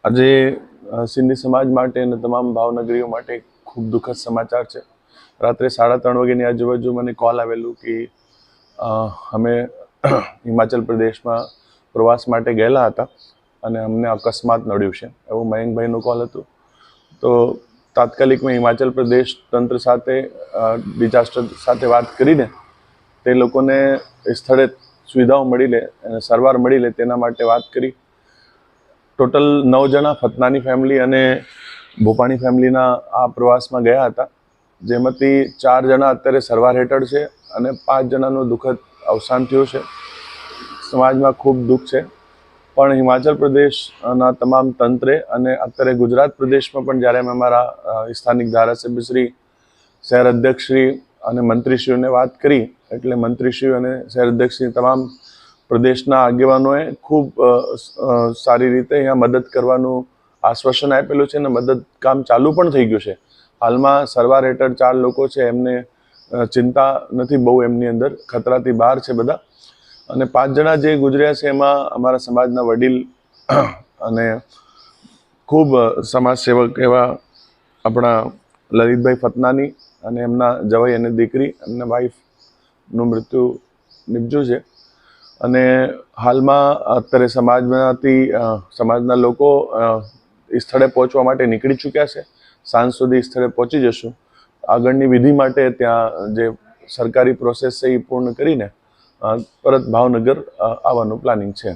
આજે સિંધી સમાજ માટે અને તમામ ભાવનગરીઓ માટે ખૂબ દુઃખદ સમાચાર છે। રાત્રે 3:30 વાગ્યાની આજુબાજુ મને કોલ આવેલું કે અમે હિમાચલ પ્રદેશમાં પ્રવાસ માટે ગયેલા હતા અને અમને અકસ્માત નડ્યું છે એવું મયંકભાઈનો કોલ હતો। તો તાત્કાલિક મેં હિમાચલ પ્રદેશ તંત્ર સાથે ડિઝાસ્ટર સાથે વાત કરીને તે લોકોને સ્થળે સુવિધાઓ મળી લે અને સારવાર મળી લે તેના માટે વાત કરી। ટોટલ 9 જણા ફતનાની ફેમિલી અને ભોપાણી ફેમિલીના આ પ્રવાસમાં ગયા હતા, જેમાંથી 4 જણા અત્યારે સારવાર હેઠળ છે અને 5 જણાનું દુઃખદ અવસાન થયું છે। સમાજમાં ખૂબ દુઃખ છે, પણ હિમાચલ પ્રદેશના તમામ તંત્રે અને અત્યારે ગુજરાત પ્રદેશમાં પણ જ્યારે અમે અમારા સ્થાનિક ધારાસભ્યશ્રી, શહેર અધ્યક્ષશ્રી અને મંત્રીશ્રીઓને વાત કરી, એટલે મંત્રીશ્રીઓ અને શહેર અધ્યક્ષશ્રી તમામ પ્રદેશના આગેવાનોએ ખૂબ સારી રીતે અહીંયા મદદ કરવાનું આશ્વાસન આપેલું છે અને મદદ કામ ચાલુ પણ થઈ ગયું છે। હાલમાં સારવાર હેઠળ 4 લોકો છે, એમને ચિંતા નથી બહુ, એમની અંદર ખતરાથી બહાર છે બધા, અને 5 જણા જે ગુજર્યા છે એમાં અમારા સમાજના વડીલ અને ખૂબ સમાજ સેવક એવા આપણા લલિતભાઈ ફતનાની અને એમના જવાઈ અને દીકરી, એમના વાઈફનું મૃત્યુ નિપજ્યું છે। અને હાલમાં અત્યારે સમાજના લોકો સ્થળે પહોંચવા માટે નીકળી ચૂક્યા છે। સાંજ સુધી સ્થળે પહોંચી જશું। આગળની વિધિ માટે ત્યાં જે સરકારી પ્રોસેસ છે એ પૂર્ણ કરીને પરત ભાવનગર આવવાનું પ્લાનિંગ છે।